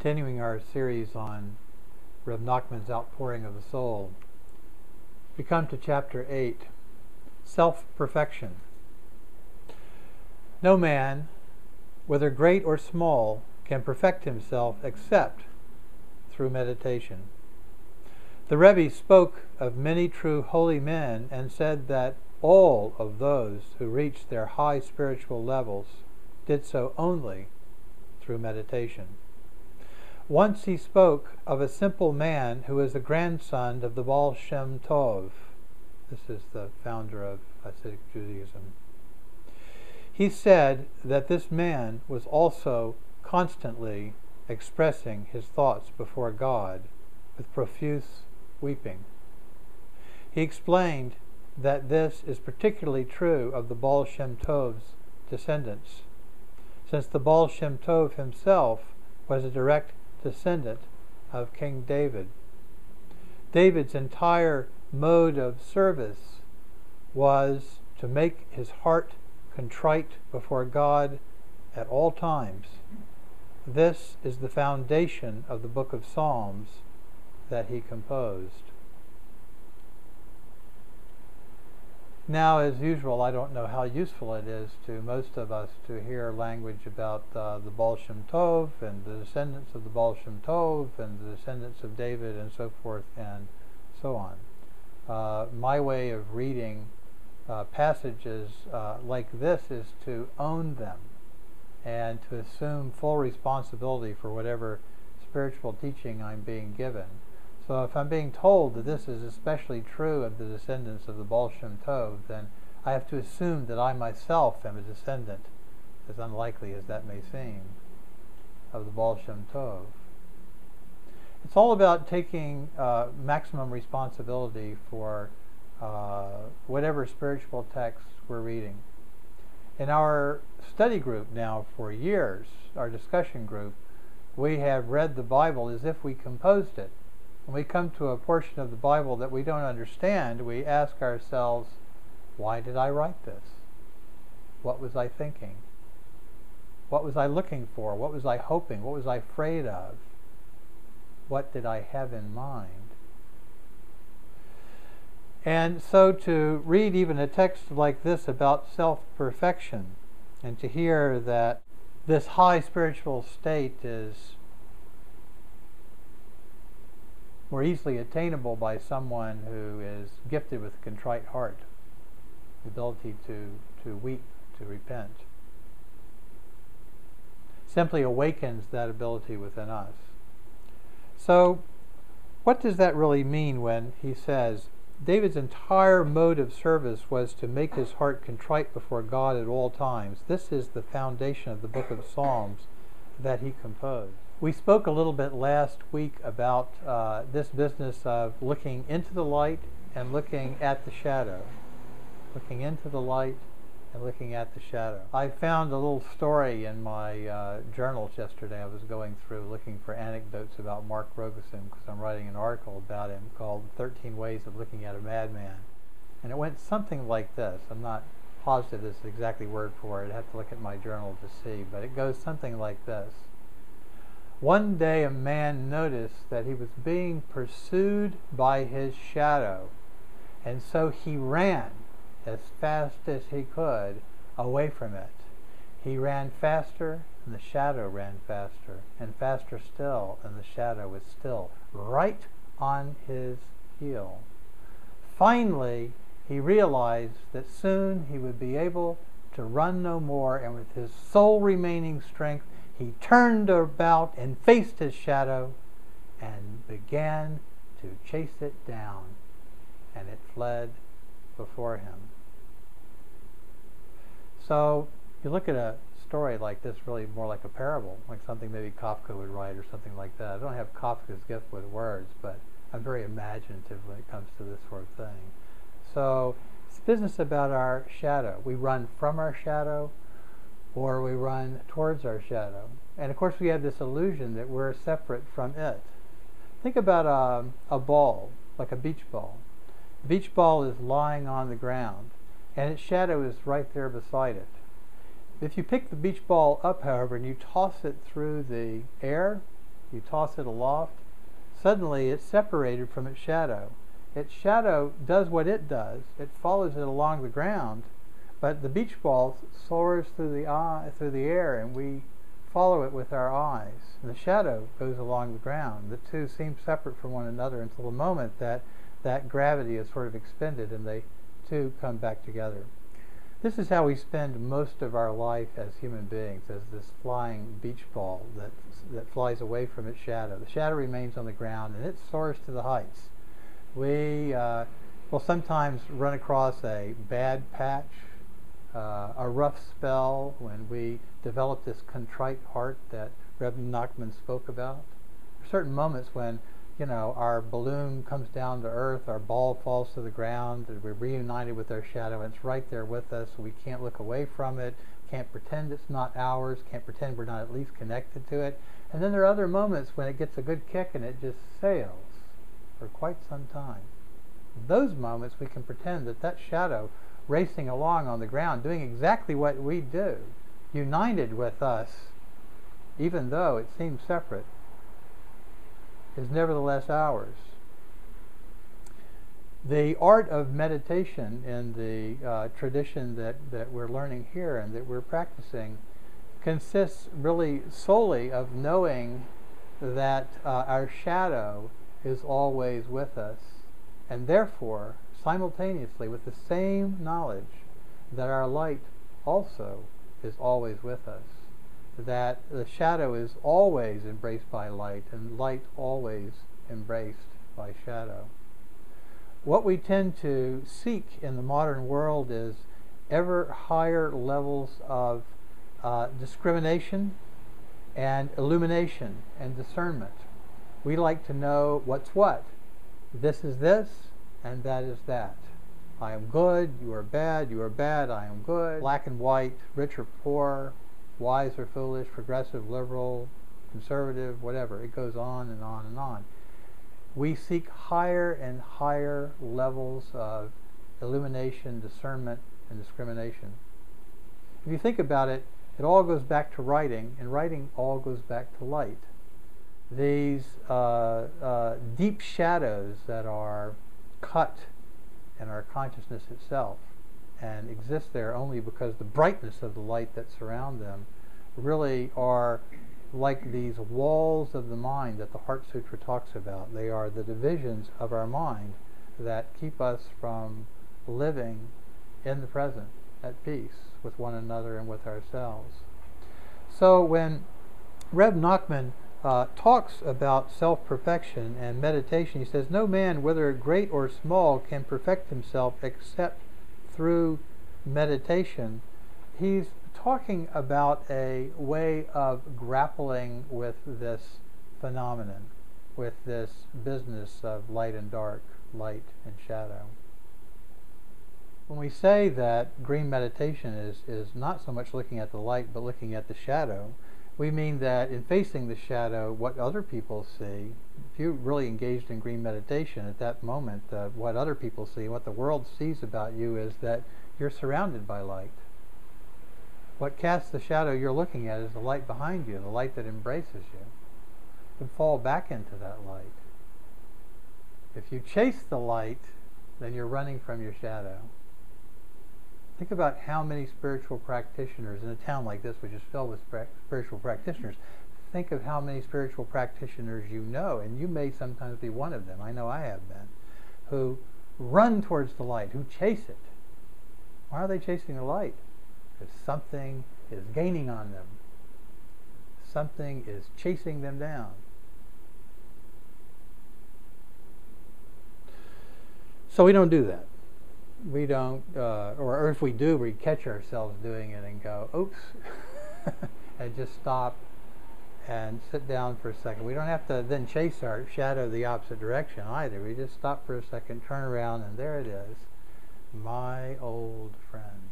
Continuing our series on Rebbe Nachman's Outpouring of the Soul, we come to chapter 8, Self-Perfection. No man, whether great or small, can perfect himself except through meditation. The Rebbe spoke of many true holy men and said that all of those who reached their high spiritual levels did so only through meditation. Once he spoke of a simple man who was the grandson of the Baal Shem Tov. This is the founder of Hasidic Judaism. He said that this man was also constantly expressing his thoughts before God with profuse weeping. He explained that this is particularly true of the Baal Shem Tov's descendants, since the Baal Shem Tov himself was a direct descendant of King David. David's entire mode of service was to make his heart contrite before God at all times. This is the foundation of the book of Psalms that he composed. Now, as usual, I don't know how useful it is to most of us to hear language about the Baal Shem Tov and the descendants of the Baal Shem Tov and the descendants of David and so forth and so on. My way of reading passages like this is to own them and to assume full responsibility for whatever spiritual teaching I'm being given. So if I'm being told that this is especially true of the descendants of the Baal Shem Tov, then I have to assume that I myself am a descendant, as unlikely as that may seem, of the Baal Shem Tov. It's all about taking maximum responsibility for whatever spiritual texts we're reading. In our study group now for years, our discussion group, we have read the Bible as if we composed it. When we come to a portion of the Bible that we don't understand, we ask ourselves, why did I write this? What was I thinking? What was I looking for? What was I hoping? What was I afraid of? What did I have in mind? And so to read even a text like this about self-perfection and to hear that this high spiritual state is more easily attainable by someone who is gifted with a contrite heart, the ability to weep, to repent, simply awakens that ability within us. So, what does that really mean when he says, David's entire mode of service was to make his heart contrite before God at all times? This is the foundation of the book of Psalms that he composed. We spoke a little bit last week about this business of looking into the light and looking at the shadow. Looking into the light and looking at the shadow. I found a little story in my journals yesterday. I was going through looking for anecdotes about Mark Rogosin because I'm writing an article about him called 13 Ways of Looking at a Madman. And it went something like this. I'm not positive this is exactly word for word. I'd have to look at my journal to see. But it goes something like this. One day a man noticed that he was being pursued by his shadow, and so he ran as fast as he could away from it. He ran faster, and the shadow ran faster, and faster still, and the shadow was still right on his heel. Finally, he realized that soon he would be able to run no more, and with his sole remaining strength, he turned about and faced his shadow and began to chase it down, and it fled before him. So you look at a story like this, really more like a parable, like something maybe Kafka would write or something like that. I don't have Kafka's gift with words, but I'm very imaginative when it comes to this sort of thing. So it's business about our shadow. We run from our shadow, or we run towards our shadow. And of course we have this illusion that we're separate from it. Think about a ball, like a beach ball. The beach ball is lying on the ground, and its shadow is right there beside it. If you pick the beach ball up, however, and you toss it through the air, you toss it aloft, suddenly it's separated from its shadow. Its shadow does what it does. It follows it along the ground, but the beach ball soars through the air, and we follow it with our eyes. And the shadow goes along the ground. The two seem separate from one another until the moment that gravity is sort of expended and they two come back together. This is how we spend most of our life as human beings, as this flying beach ball that flies away from its shadow. The shadow remains on the ground and it soars to the heights. We will sometimes run across a bad patch, a rough spell when we develop this contrite heart that Rebbe Nachman spoke about. Certain moments when, our balloon comes down to earth, our ball falls to the ground, and we're reunited with our shadow, and it's right there with us. We can't look away from it, can't pretend it's not ours, can't pretend we're not at least connected to it. And then there are other moments when it gets a good kick and it just sails for quite some time. In those moments we can pretend that shadow racing along on the ground, doing exactly what we do, united with us, even though it seems separate, is nevertheless ours. The art of meditation in the tradition that we're learning here and that we're practicing consists really solely of knowing that our shadow is always with us, and therefore simultaneously with the same knowledge that our light also is always with us, that the shadow is always embraced by light and light always embraced by shadow. What we tend to seek in the modern world is ever higher levels of discrimination and illumination and discernment. We like to know what's what. This is this and that is that. I am good, you are bad, I am good. Black and white, rich or poor, wise or foolish, progressive, liberal, conservative, whatever. It goes on and on and on. We seek higher and higher levels of illumination, discernment, and discrimination. If you think about it, it all goes back to writing, and writing all goes back to light. These deep shadows that are cut in our consciousness itself and exist there only because the brightness of the light that surround them really are like these walls of the mind that the Heart Sutra talks about. They are the divisions of our mind that keep us from living in the present at peace with one another and with ourselves. So when Rebbe Nachman talks about self-perfection and meditation, he says, no man, whether great or small, can perfect himself except through meditation. He's talking about a way of grappling with this phenomenon, with this business of light and dark, light and shadow. When we say that green meditation is not so much looking at the light but looking at the shadow, we mean that in facing the shadow, what other people see, if you really engaged in green meditation at that moment, what other people see, what the world sees about you is that you're surrounded by light. What casts the shadow you're looking at is the light behind you, the light that embraces you. You can fall back into that light. If you chase the light, then you're running from your shadow. Think about how many spiritual practitioners in a town like this, which is filled with spiritual practitioners. Think of how many spiritual practitioners you know, and you may sometimes be one of them. I know I have been, who run towards the light, who chase it. Why are they chasing the light? Because something is gaining on them. Something is chasing them down. So we don't do that. We don't, or if we do, we catch ourselves doing it and go, oops, and just stop and sit down for a second. We don't have to then chase our shadow the opposite direction either. We just stop for a second, turn around, and there it is, my old friend.